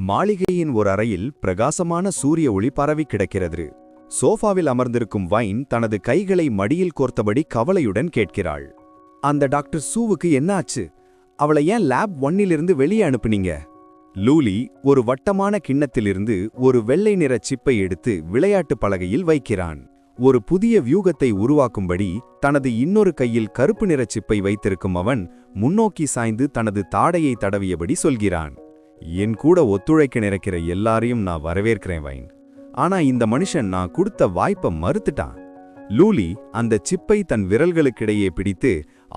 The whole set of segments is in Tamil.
மாளிகையின் ஒரு அறையில் பிரகாசமான சூரிய ஒளி பரவி கிடக்கிறது. சோஃபாவில் அமர்ந்திருக்கும் வைன் தனது கைகளை மடியில் கோர்த்தபடி கவலையுடன் கேட்கிறாள். அந்த டாக்டர் சூவுக்கு என்ன ஆச்சு? அவளை ஏன் லேப் 1லிருந்து வெளியே அனுப்புனீங்க? லூலி ஒரு வட்டமான கிண்ணத்திலிருந்து ஒரு வெள்ளை நிற சிப்பை எடுத்து விளையாட்டு பலகையில் வைக்கிறான். ஒரு புதிய வியூகத்தை உருவாக்கும்படி தனது இன்னொரு கையில் கருப்பு நிற சிப்பை வைத்திருக்கும் அவன் முன்னோக்கி சாய்ந்து தனது தாடையை தடவியபடி சொல்கிறான். என் கூட ஒத்துழைக்க நினைக்கிற எல்லாரையும் நான் வரவேற்கிறேன் வைன். ஆனா இந்த மனுஷன் நான் கொடுத்த வாய்ப்பை மறுத்துட்டான். லூலி அந்த சிப்பை தன் விரல்களுக்கிடையே பிடித்து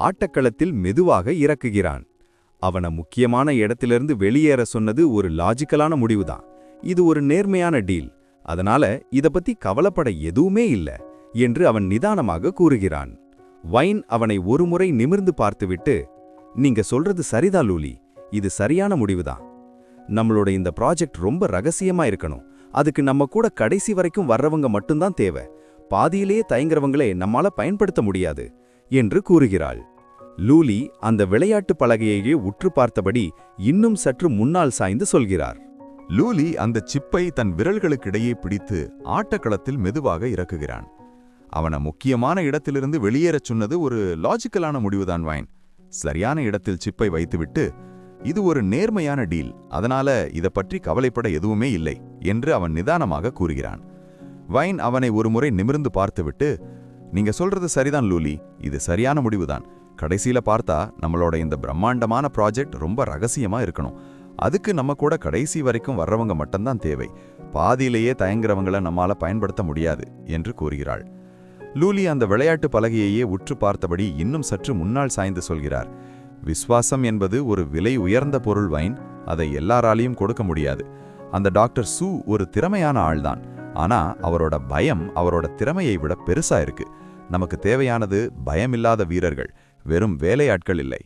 ஆட்டக்களத்தில் மெதுவாக இறக்குகிறான். அவனை முக்கியமான இடத்திலிருந்து வெளியேற சொன்னது ஒரு லாஜிக்கலான முடிவுதான். இது ஒரு நேர்மையான டீல். அதனால இத பத்தி கவலைப்பட எதுவுமே இல்ல என்று அவன் நிதானமாக கூறுகிறான். வைன் அவனை ஒருமுறை நிமிர்ந்து பார்த்துவிட்டு, நீங்க சொல்றது சரிதான் லூலி, இது சரியான முடிவுதான். நம்மளோட இந்த ப்ராஜெக்ட் ரொம்ப ரகசியமா இருக்கணும். அதுக்கு நம்ம கூட கடைசி வரைக்கும் வர்றவங்க மட்டும்தான் தேவை. பாதியிலேயே தயங்குறவங்களே நம்மால பயன்படுத்த முடியாது என்று கூறுகிறாள். லூலி அந்த விளையாட்டு பலகையையே உற்று பார்த்தபடி இன்னும் சற்று முன்னால் சாய்ந்து சொல்கிறார். லூலி அந்த சிப்பை தன் விரல்களுக்கிடையே பிடித்து ஆட்டக்களத்தில் மெதுவாக இறக்குகிறான். அவனை முக்கியமான இடத்திலிருந்து வெளியேறச் சொன்னது ஒரு லாஜிக்கலான முடிவுதான் வைன். சரியான இடத்தில் சிப்பை வைத்துவிட்டு, இது ஒரு நேர்மையான டீல், அதனால இதை பற்றி கவலைப்பட எதுவுமே இல்லை என்று அவன் நிதானமாக கூறுகிறான். வைன் அவனை ஒருமுறை நிமிர்ந்து பார்த்துவிட்டு, நீங்க சொல்றது சரிதான் லூலி, இது சரியான முடிவுதான். கடைசியில பார்த்தா நம்மளோட இந்த பிரம்மாண்டமான ப்ராஜெக்ட் ரொம்ப ரகசியமா இருக்கணும். அதுக்கு நம்ம கூட கடைசி வரைக்கும் வர்றவங்க மட்டும்தான் தேவை. பாதியிலேயே தயங்குறவங்களை நம்மால பயன்படுத்த முடியாது என்று கூறுகிறாள். லூலி அந்த விளையாட்டு பலகையையே உற்று பார்த்தபடி இன்னும் சற்று முன்னால் சாய்ந்து சொல்கிறார். விஸ்வாசம் என்பது ஒரு விலை உயர்ந்த பொருள் வைன். அதை எல்லாராலையும் கொடுக்க முடியாது. அந்த டாக்டர் சூ ஒரு திறமையான ஆள்தான். ஆனா அவரோட பயம் அவரோட திறமையை விட பெருசா இருக்கு. நமக்கு தேவையானது பயமில்லாத வீரர்கள், வெறும் வேலையாட்கள் இல்லை.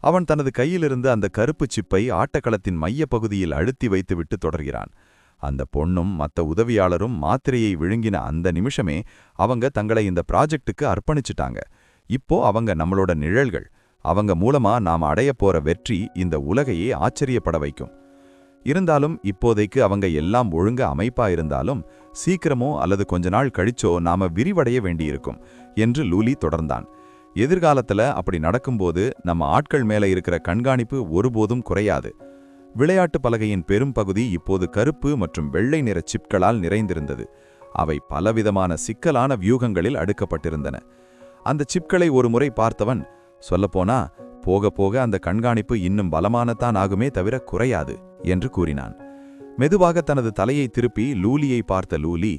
அவன் தனது கையிலிருந்து அந்த கருப்பு சிப்பை ஆட்டக்களத்தின் மைய பகுதியில் அழுத்தி வைத்துவிட்டு தொடர்கிறான். அந்த பொண்ணும் மற்ற உதவியாளரும் மாத்திரையை விழுங்கின அந்த நிமிஷமே அவங்க தங்களை இந்த ப்ராஜெக்டுக்கு அர்ப்பணிச்சிட்டாங்க. இப்போ அவங்க நம்மளோட நிழல்கள். அவங்க மூலமா நாம் அடைய போற வெற்றி இந்த உலகையே ஆச்சரியப்பட வைக்கும். இருந்தாலும் இப்போதைக்கு அவங்க எல்லாம் ஒழுங்க அமைப்பா இருந்தாலும் சீக்கிரமோ அல்லது கொஞ்ச நாள் கழிச்சோ நாம விரிவடைய வேண்டியிருக்கும் என்று லூலி தொடர்ந்தான். எதிர்காலத்துல அப்படி நடக்கும்போது நம்ம ஆட்கள் மேல இருக்கிற கண்காணிப்பு ஒருபோதும் குறையாது. விளையாட்டு பலகையின் பெரும் பகுதி இப்போது கருப்பு மற்றும் வெள்ளை நிற சிப்களால் நிறைந்திருந்தது. அவை பலவிதமான சிக்கலான வியூகங்களில் அடுக்கப்பட்டிருந்தன. அந்த சிப்களை ஒரு முறை பார்த்தவன், சொல்லப்போனா போக போக அந்த கண்காணிப்பு இன்னும் பலமானதான் ஆகுமே தவிர குறையாது என்று கூறினான். மெதுவாக தனது தலையை திருப்பி லூலியை பார்த்த லூலி,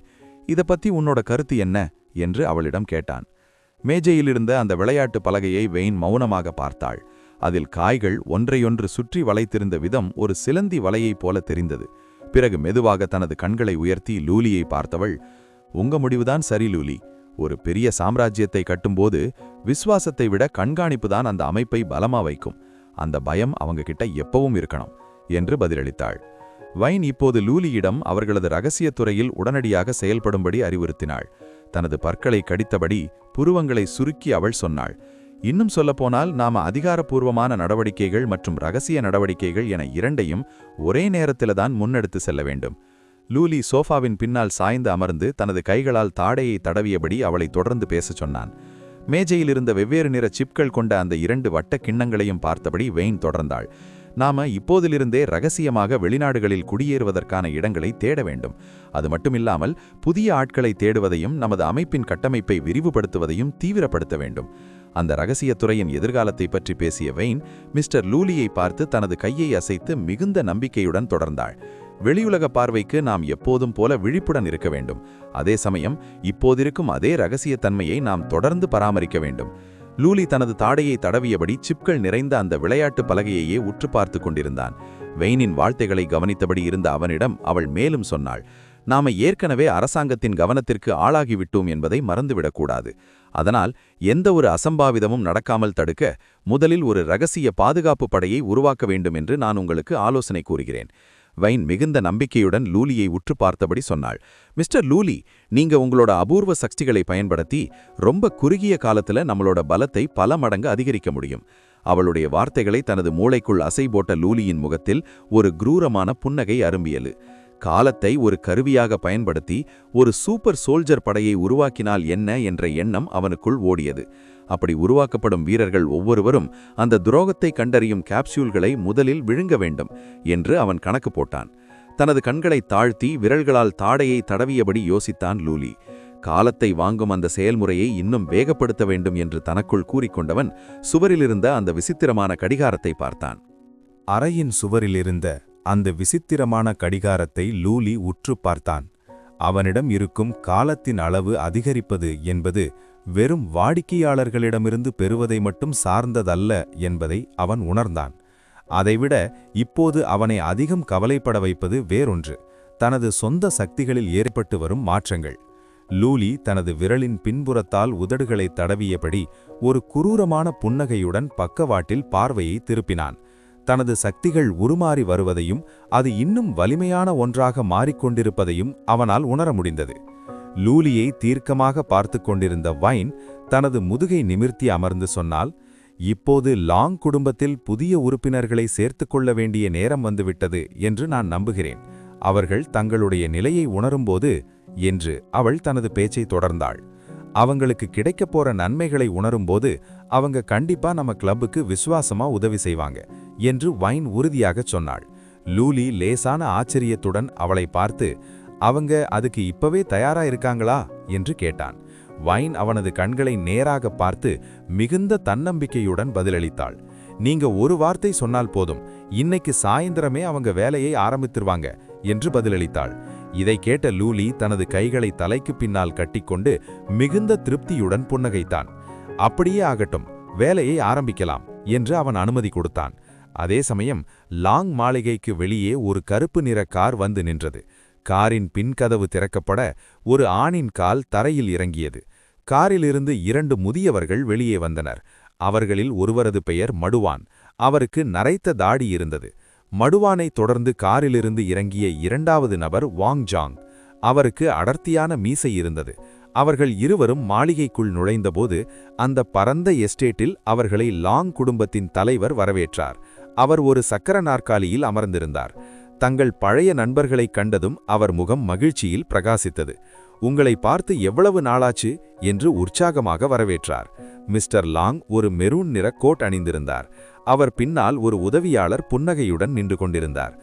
இத பத்தி உன்னோட கருத்து என்ன என்று அவளிடம் கேட்டான். மேஜையிலிருந்த அந்த விளையாட்டு பலகையை வெயின் மௌனமாக பார்த்தாள். அதில் காய்கள் ஒன்றையொன்று சுற்றி வளைத்திருந்த விதம் ஒரு சிலந்தி வலையைப் போல தெரிந்தது. பிறகு மெதுவாக தனது கண்களை உயர்த்தி லூலியை பார்த்தவள், உங்க முடிவுதான் சரி லூலி. ஒரு பெரிய சாம்ராஜ்யத்தை கட்டும்போது விசுவாசத்தை விட கண்காணிப்புதான் அந்த அமைப்பை பலமா வைக்கும். அந்த பயம் அவங்க கிட்ட எப்பவும் இருக்கணும் என்று பதிலளித்தாள். வைன் இப்போது லூலியிடம் அவர்களது இரகசியத் துறையில் உடனடியாக செயல்படும்படி அறிவுறுத்தினாள். தனது பற்களை கடித்தபடி புருவங்களை சுருக்கி அவள் சொன்னாள், இன்னும் சொல்லப்போனால் நாம அதிகாரப்பூர்வமான நடவடிக்கைகள் மற்றும் இரகசிய நடவடிக்கைகள் என இரண்டையும் ஒரே நேரத்தில்தான் முன்னெடுத்து செல்ல வேண்டும். லூலி சோஃபாவின் பின்னால் சாய்ந்து அமர்ந்து தனது கைகளால் தாடையை தடவியபடி அவளை தொடர்ந்து பேசச் சொன்னான். மேஜையில் இருந்த வெவ்வேறு நிற சிப்கள் கொண்ட அந்த 2 வட்ட கிண்ணங்களையும் பார்த்தபடி வெயின் தொடர்ந்தாள். நாம இப்போதிலிருந்தே ரகசியமாக வெளிநாடுகளில் குடியேறுவதற்கான இடங்களை தேட வேண்டும். அது மட்டுமில்லாமல் புதிய ஆட்களை தேடுவதையும் நமது அமைப்பின் கட்டமைப்பை விரிவுபடுத்துவதையும் தீவிரப்படுத்த வேண்டும். அந்த இரகசிய துறையின் எதிர்காலத்தை பற்றி பேசிய வெயின் மிஸ்டர் லூலியை பார்த்து தனது கையை அசைத்து மிகுந்த நம்பிக்கையுடன் தொடர்ந்தாள். வெளியுலக பார்வைக்கு நாம் எப்போதும் போல விழிப்புடன் இருக்க வேண்டும். அதே சமயம் இப்போதிருக்கும் அதே இரகசியத்தன்மையை நாம் தொடர்ந்து பராமரிக்க வேண்டும். லூலி தனது தாடையை தடவியபடி சிப்கள் நிறைந்த அந்த விளையாட்டு பலகையையே உற்று பார்த்து கொண்டிருந்தான். வெயினின் வாழ்த்தைகளை கவனித்தபடி இருந்த அவனிடம் அவள் மேலும் சொன்னாள், நாம ஏற்கனவே அரசாங்கத்தின் கவனத்திற்கு ஆளாகிவிட்டோம் என்பதை மறந்துவிடக்கூடாது. அதனால் எந்த ஒரு அசம்பாவிதமும் நடக்காமல் தடுக்க முதலில் ஒரு இரகசிய பாதுகாப்பு படையை உருவாக்க வேண்டும் என்று நான் உங்களுக்கு ஆலோசனை கூறுகிறேன். வைன் மிகுந்த நம்பிக்கையுடன் லூலியை உற்று பார்த்தபடி சொன்னாள், மிஸ்டர் லூலி, நீங்க உங்களோட அபூர்வ சக்திகளை பயன்படுத்தி ரொம்ப குறுகிய காலத்துல நம்மளோட பலத்தை பல மடங்கு அதிகரிக்க முடியும். அவளுடைய வார்த்தைகளை தனது மூளைக்குள் அசை போட்ட லூலியின் முகத்தில் ஒரு குரூரமான புன்னகை அரும்பியது. காலத்தை ஒரு கருவியாக பயன்படுத்தி ஒரு சூப்பர் சோல்ஜர் படையை உருவாக்கினால் என்ன என்ற எண்ணம் அவனுக்குள் ஓடியது. அப்படி உருவாக்கப்படும் வீரர்கள் ஒவ்வொருவரும் அந்த துரோகத்தை கண்டறியும் கேப்சூல்களை முதலில் விழுங்க வேண்டும் என்று அவன் கணக்கு போட்டான். தனது கண்களை தாழ்த்தி விரல்களால் தாடையை தடவியபடி யோசித்தான் லூலி. காலத்தை வாங்கும் அந்த செயல்முறையை இன்னும் வேகப்படுத்த வேண்டும் என்று தனக்குள் கூறிக்கொண்டவன் சுவரிலிருந்த அந்த விசித்திரமான கடிகாரத்தை பார்த்தான். அறையின் சுவரிலிருந்த அந்த விசித்திரமான கடிகாரத்தை லூலி உற்று பார்த்தான். அவனிடம் இருக்கும் காலத்தின் அளவு அதிகரிப்பது என்பது வெறும் வாடிக்கையாளர்களிடமிருந்து பெறுவதை மட்டும் சார்ந்ததல்ல என்பதை அவன் உணர்ந்தான். அதைவிட இப்போது அவனை அதிகம் கவலைப்பட வைப்பது வேறொன்று, தனது சொந்த சக்திகளில் ஏற்பட்டு வரும் மாற்றங்கள். லூலி தனது விரலின் பின்புறத்தால் உதடுகளை தடவியபடி ஒரு குரூரமான புன்னகையுடன் பக்கவாட்டில் பார்வையை திருப்பினான். தனது சக்திகள் உருமாறி வருவதையும் அது இன்னும் வலிமையான ஒன்றாக மாறிக்கொண்டிருப்பதையும் அவனால் உணர முடிந்தது. லூலியை தீர்க்கமாக பார்த்து கொண்டிருந்த வைன் தனது முதுகை நிமிர்த்தி அமர்ந்து சொன்னால், இப்போது லாங் குடும்பத்தில் புதிய உறுப்பினர்களை சேர்த்துக்கொள்ள வேண்டிய நேரம் வந்துவிட்டது என்று நான் நம்புகிறேன். அவர்கள் தங்களுடைய நிலையை உணரும்போது என்று அவள் தனது பேச்சை தொடர்ந்தாள். அவங்களுக்கு கிடைக்கப் போற நன்மைகளை உணரும்போது அவங்க கண்டிப்பா நம்ம கிளப்புக்கு விசுவாசமா உதவி செய்வாங்க என்று வைன் உறுதியாகச் சொன்னாள். லூலி லேசான ஆச்சரியத்துடன் அவளை பார்த்து, அவங்க அதுக்கு இப்பவே தயாரா இருக்காங்களா என்று கேட்டான். வைன் அவனது கண்களை நேராக பார்த்து மிகுந்த தன்னம்பிக்கையுடன் பதிலளித்தாள். நீங்க ஒரு வார்த்தை சொன்னால் போதும், இன்னைக்கு சாயந்தரமே அவங்க வேலையை ஆரம்பித்துருவாங்க என்று பதிலளித்தாள். இதை கேட்ட லூலி தனது கைகளை தலைக்கு பின்னால் கட்டிக்கொண்டு மிகுந்த திருப்தியுடன் புன்னகைத்தான். அப்படியே ஆகட்டும், வேலையை ஆரம்பிக்கலாம் என்று அவன் அனுமதி கொடுத்தான். அதே சமயம் லாங் மாளிகைக்கு வெளியே ஒரு கருப்பு நிற கார் வந்து நின்றது. காரின் பின்கதவு திறக்கப்பட ஒரு ஆணின் கால் தரையில் இறங்கியது. காரிலிருந்து 2 முதியவர்கள் வெளியே வந்தனர். அவர்களில் ஒருவரது பெயர் மடுவான். அவருக்கு நரைத்த தாடி இருந்தது. மடுவானை தொடர்ந்து காரிலிருந்து இறங்கிய 2வது நபர் வாங் ஜாங். அவருக்கு அடர்த்தியான மீசை இருந்தது. அவர்கள் இருவரும் மாளிகைக்குள் நுழைந்தபோது அந்த பரந்த எஸ்டேட்டில் அவர்களை லாங் குடும்பத்தின் தலைவர் வரவேற்றார். அவர் ஒரு சக்கர நாற்காலியில் அமர்ந்திருந்தார். தங்கள் பழைய நண்பர்களைக் கண்டதும் அவர் முகம் மகிழ்ச்சியில் பிரகாசித்தது. உங்களை பார்த்து எவ்வளவு நாளாச்சு என்று உற்சாகமாக வரவேற்றார். மிஸ்டர் லாங் ஒரு மெரூன் நிற கோட் அணிந்திருந்தார். அவர் பின்னால் ஒரு உதவியாளர் புன்னகையுடன் நின்று கொண்டிருந்தார்.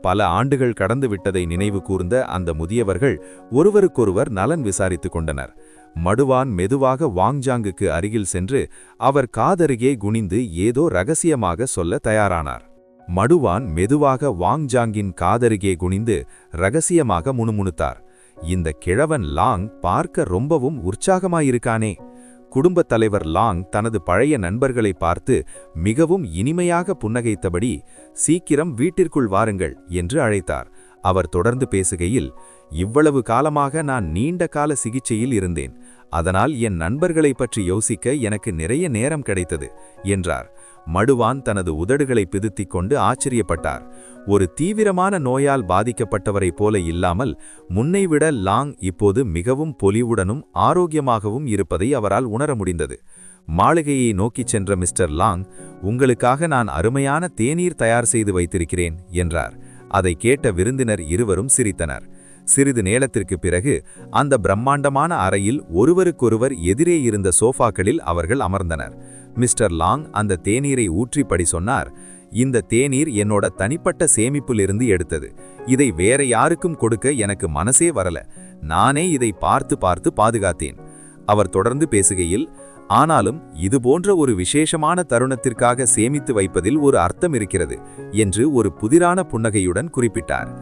பல ஆண்டுகள் கடந்து விட்டதை நினைவு கூர்ந்த அந்த முதியவர்கள் ஒருவருக்கொருவர் நலன் விசாரித்துக் கொண்டனர். மடுவான் மெதுவாக வாங்ஜாங்குக்கு அருகில் சென்று அவர் காதருகே குனிந்து ஏதோ ரகசியமாக சொல்ல தயாரானார். மடுவான் மெதுவாக வாங்ஜாங்கின் காதருகே குனிந்து ரகசியமாக முணுமுணுத்தார். இந்த கிழவன் லாங் பார்க்க ரொம்பவும் உற்சாகமாயிருக்கானே. குடும்பத் தலைவர் லாங் தனது பழைய நண்பர்களை பார்த்து மிகவும் இனிமையாக புன்னகைத்தபடி, சீக்கிரம் வீட்டிற்குள் வாருங்கள் என்று அழைத்தார். அவர் தொடர்ந்து பேசுகையில், இவ்வளவு காலமாக நான் நீண்ட கால சிகிச்சையில் இருந்தேன். அதனால் என் நண்பர்களை பற்றி யோசிக்க எனக்கு நிறைய நேரம் கிடைத்தது என்றார். மடுவான் தனது உதடுகளை பிதுத்திக் கொண்டு ஆச்சரியப்பட்டார். ஒரு தீவிரமான நோயால் பாதிக்கப்பட்டவரைப் போல இல்லாமல் முன்னைவிட லாங் இப்போது மிகவும் பொலிவுடனும் ஆரோக்கியமாகவும் இருப்பதை அவரால் உணர முடிந்தது. மாளிகையை நோக்கிச் சென்ற மிஸ்டர் லாங், உங்களுக்காக நான் அருமையான தேநீர் தயார் செய்து வைத்திருக்கிறேன் என்றார். அதை கேட்ட விருந்தினர் இருவரும் சிரித்தனர். சிறிது நேரத்திற்கு பிறகு அந்த பிரம்மாண்டமான அறையில் ஒருவருக்கொருவர் எதிரே இருந்த சோஃபாக்களில் அவர்கள் அமர்ந்தனர். மிஸ்டர் லாங் அந்த தேநீரை ஊற்றிப்படி சொன்னார், இந்த தேநீர் என்னோட தனிப்பட்ட சேமிப்பிலிருந்து எடுத்தது. இதை வேற யாருக்கும் கொடுக்க எனக்கு மனசே வரல. நானே இதை பார்த்து பார்த்து பாதுகாத்தேன். அவர் தொடர்ந்து பேசுகையில், ஆனாலும் இதுபோன்ற ஒரு விசேஷமான தருணத்திற்காக சேமித்து வைப்பதில் ஒரு அர்த்தம் இருக்கிறது என்று ஒரு புதிரான புன்னகையுடன் குறிப்பிட்டார்.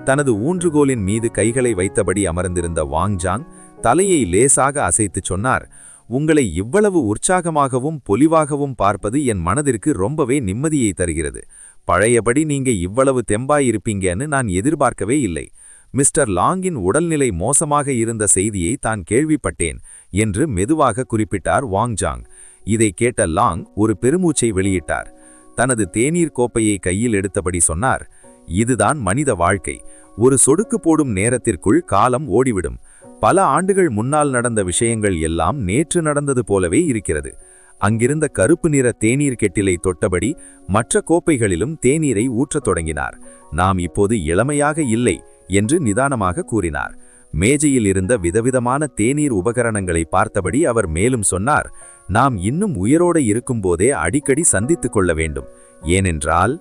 தனது ஊன்றுகோலின் மீது கைகளை வைத்தபடி அமர்ந்திருந்த வாங்ஜாங் தலையை லேசாக அசைத்துச் சொன்னார், உங்களை இவ்வளவு உற்சாகமாகவும் பொலிவாகவும் பார்ப்பது என் மனதிற்கு ரொம்பவே நிம்மதியை தருகிறது. பழையபடி நீங்க இவ்வளவு தெம்பாயிருப்பீங்கன்னு நான் எதிர்பார்க்கவே இல்லை. மிஸ்டர் லாங்கின் உடல்நிலை மோசமாக இருந்த செய்தியை தான் கேள்விப்பட்டேன் என்று மெதுவாக குறிப்பிட்டார் வாங்ஜாங். இதை கேட்ட லாங் ஒரு பெருமூச்சை வெளியிட்டார். தனது தேநீர் கோப்பையை கையில் எடுத்தபடி சொன்னார், இதுதான் மனித வாழ்க்கை. ஒரு சொடுக்கு போடும் நேரத்திற்குள் காலம் ஓடிவிடும். பல ஆண்டுகள் முன்னால் நடந்த விஷயங்கள் எல்லாம் நேற்று நடந்தது போலவே இருக்கிறது. அங்கிருந்த கருப்பு நிற தேநீர் கெட்டிலை தொட்டபடி மற்ற கோப்பைகளிலும் தேநீரை ஊற்றத் தொடங்கினார். நாம் இப்போது இளமையாக இல்லை என்று நிதானமாக கூறினார். மேஜையில் இருந்த விதவிதமான தேநீர் உபகரணங்களை பார்த்தபடி அவர் மேலும் சொன்னார், நாம் இன்னும் உயிரோடு இருக்கும்போதே அடிக்கடி சந்தித்துக் கொள்ள வேண்டும். ஏனென்றால்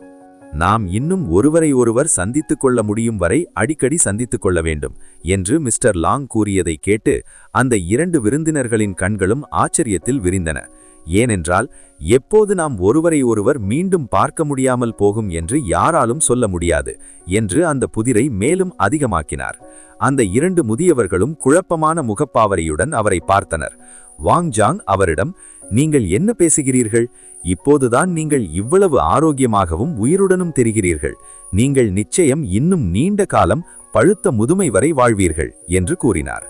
நாம் இன்னும் ஒருவரை ஒருவர் சந்தித்துக் கொள்ள முடியும் வரை அடிக்கடி சந்தித்துக் கொள்ள வேண்டும் என்று மிஸ்டர் லாங் கூறியதை கேட்டு அந்த 2 விருந்தினர்களின் கண்களும் ஆச்சரியத்தில் விரிந்தன. ஏனென்றால் எப்போது நாம் ஒருவரை ஒருவர் மீண்டும் பார்க்க முடியாமல் போகும் என்று யாராலும் சொல்ல முடியாது என்று அந்த புதிரை மேலும் அதிகமாக்கினார். அந்த 2 முதியவர்களும் குழப்பமான முகப்பாவரையுடன் அவரை பார்த்தனர். வாங் ஜாங் அவரிடம், நீங்கள் என்ன பேசுகிறீர்கள்? இப்போதுதான் நீங்கள் இவ்வளவு ஆரோக்கியமாகவும் உயிருடனும் தெரிகிறீர்கள். நீங்கள் நிச்சயம் இன்னும் நீண்ட காலம் பழுத்த முதுமை வரை வாழ்வீர்கள் என்று கூறினார்.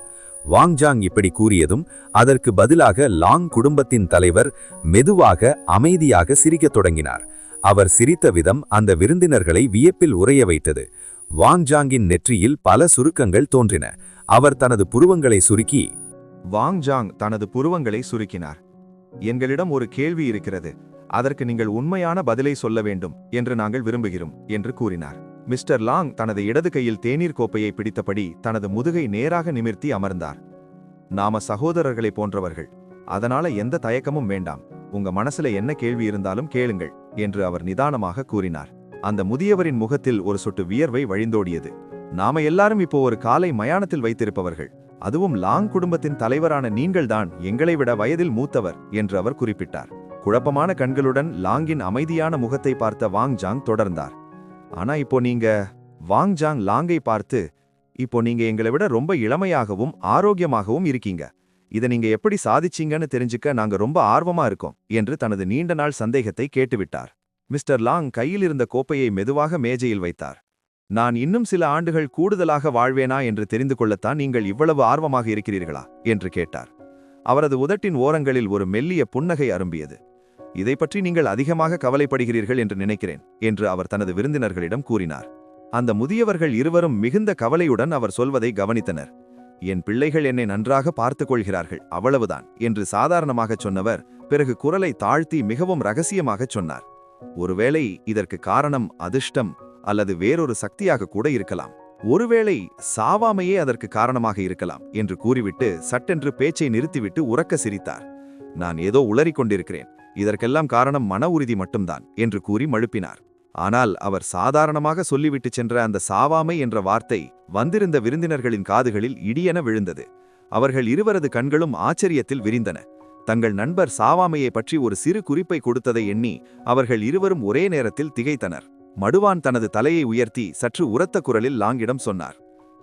வாங் ஜாங் இப்படி கூறியதும் அதற்கு பதிலாக லாங் குடும்பத்தின் தலைவர் மெதுவாக அமைதியாக சிரிக்கத் தொடங்கினார். அவர் சிரித்த விதம் அந்த விருந்தினர்களை வியப்பில் உறைய வைத்தது. வாங் ஜாங்கின் நெற்றியில் பல சுருக்கங்கள் தோன்றின. அவர் தனது புருவங்களை சுருக்கி, வாங் ஜாங் தனது புருவங்களை சுருக்கினார். எங்களிடம் ஒரு கேள்வி இருக்கிறது, அதற்கு நீங்கள் உண்மையான பதிலை சொல்ல வேண்டும் என்று நாங்கள் விரும்புகிறோம் என்று கூறினார். மிஸ்டர் லாங் தனது இடது கையில் தேநீர் கோப்பையை பிடித்தபடி தனது முதுகை நேராக நிமிர்த்தி அமர்ந்தார். நாம சகோதரர்களை போன்றவர்கள், அதனால எந்த தயக்கமும் வேண்டாம். உங்க மனசுல என்ன கேள்வி இருந்தாலும் கேளுங்கள் என்று அவர் நிதானமாக கூறினார். அந்த முதியவரின் முகத்தில் ஒரு சொட்டு வியர்வை வழிந்தோடியது. நாம எல்லாரும் இப்போ ஒரு காலை மயானத்தில் வைத்திருப்பவர்கள். அதுவும் லாங் குடும்பத்தின் தலைவரான நீங்கள்தான் எங்களை விட வயதில் மூத்தவர் என்று அவர் குறிப்பிட்டார். குழப்பமான கண்களுடன் லாங்கின் அமைதியான முகத்தை பார்த்த வாங் ஜாங் தொடர்ந்தார். ஆனா இப்போ நீங்க, வாங் ஜாங் லாங்கை பார்த்து, இப்போ நீங்க எங்களை விட ரொம்ப இளமையாகவும் ஆரோக்கியமாகவும் இருக்கீங்க. இதை நீங்க எப்படி சாதிச்சீங்கன்னு தெரிஞ்சுக்க நாங்க ரொம்ப ஆர்வமா இருக்கோம் என்று தனது நீண்ட நாள் சந்தேகத்தை கேட்டுவிட்டார். மிஸ்டர் லாங் கையில் இருந்த கோப்பையை மெதுவாக மேஜையில் வைத்தார். நான் இன்னும் சில ஆண்டுகள் கூடுதலாக வாழ்வேனா என்று தெரிந்து கொள்ளத்தான் நீங்கள் இவ்வளவு ஆர்வமாக இருக்கிறீர்களா என்று கேட்டார். அவரது உதட்டின் ஓரங்களில் ஒரு மெல்லிய புன்னகை அரும்பியது. இதை பற்றி நீங்கள் அதிகமாக கவலைப்படுகிறீர்கள் என்று நினைக்கிறேன் என்று அவர் தனது விருந்தினர்களிடம் கூறினார். அந்த முதியவர்கள் இருவரும் மிகுந்த கவலையுடன் அவர் சொல்வதை கவனித்தனர். என் பிள்ளைகள் என்னை நன்றாக பார்த்துக் கொள்கிறார்கள், அவ்வளவுதான் என்று சாதாரணமாகச் சொன்னவர் பிறகு குரலை தாழ்த்தி மிகவும் ரகசியமாகச் சொன்னார். ஒருவேளை இதற்கு காரணம் அதிர்ஷ்டம் அல்லது வேறொரு சக்தியாக கூட இருக்கலாம். ஒருவேளை சாவாமையே அதற்கு காரணமாக இருக்கலாம் என்று கூறிவிட்டு சட்டென்று பேச்சை நிறுத்திவிட்டு உரக்க சிரித்தார். நான் ஏதோ உளறிக் கொண்டிருக்கிறேன், இதற்கெல்லாம் காரணம் மன உறுதி மட்டும்தான் என்று கூறி மழுப்பினார். ஆனால் அவர் சாதாரணமாக சொல்லிவிட்டு சென்ற அந்த சாவாமை என்ற வார்த்தை வந்திருந்த விருந்தினர்களின் காதுகளில் இடியென விழுந்தது. அவர்கள் இருவரது கண்களும் ஆச்சரியத்தில் விரிந்தன. தங்கள் நண்பர் சாவாமையை பற்றி ஒரு சிறு குறிப்பை கொடுத்ததை எண்ணி அவர்கள் இருவரும் ஒரே நேரத்தில் திகைத்தனர். மடுவான் தனது தலையை உயர்த்தி சற்று உரத்த குரலில் லாங்கிடம் சொன்னார்,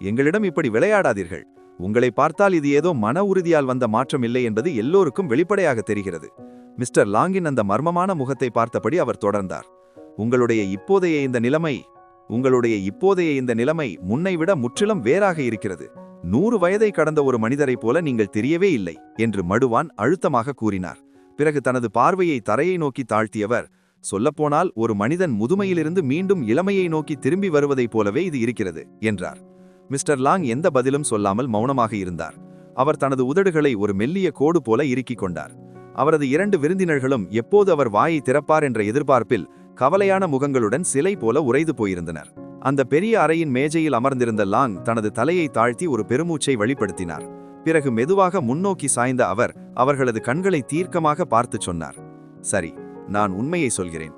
எங்களிடம் இப்படி விளையாடாதீர்கள். உங்களை பார்த்தால் இது ஏதோ மன உறுதியால் வந்த மாற்றம் இல்லை என்பது எல்லோருக்கும் வெளிப்படையாக தெரிகிறது. மிஸ்டர் லாங்கின் அந்த மர்மமான முகத்தை பார்த்தபடி அவர் தொடர்ந்தார். உங்களுடைய இப்போதைய இந்த நிலைமை முன்னைவிட முற்றிலும் வேறாக இருக்கிறது. 100 வயதை கடந்த ஒரு மனிதரைப் போல நீங்கள் தெரியவே இல்லை என்று மடுவான் அழுத்தமாக கூறினார். பிறகு தனது பார்வையை தரையை நோக்கி தாழ்த்தியவர், சொல்லப்போனால் ஒரு மனிதன் முதுமையிலிருந்து மீண்டும் இளமையை நோக்கி திரும்பி வருவதைப் போலவே இது இருக்கிறது என்றார். மிஸ்டர் லாங் எந்த பதிலும் சொல்லாமல் மௌனமாக இருந்தார். அவர் தனது உதடுகளை ஒரு மெல்லிய கோடு போல இறுக்கிக் கொண்டார். அவரது 2 விருந்தினர்களும் எப்போது அவர் வாயை திறப்பார் என்ற எதிர்பார்ப்பில் கவலையான முகங்களுடன் சிலை போல உறைந்து போயிருந்தனர். அந்த பெரிய அறையின் மேஜையில் அமர்ந்திருந்த லாங் தனது தலையை தாழ்த்தி ஒரு பெருமூச்சை வெளிப்படுத்தினார். பிறகு மெதுவாக முன்னோக்கி சாய்ந்த அவர் அவர்களது கண்களை தீர்க்கமாக பார்த்து சொன்னார், சரி, நான் உண்மையை சொல்கிறேன்.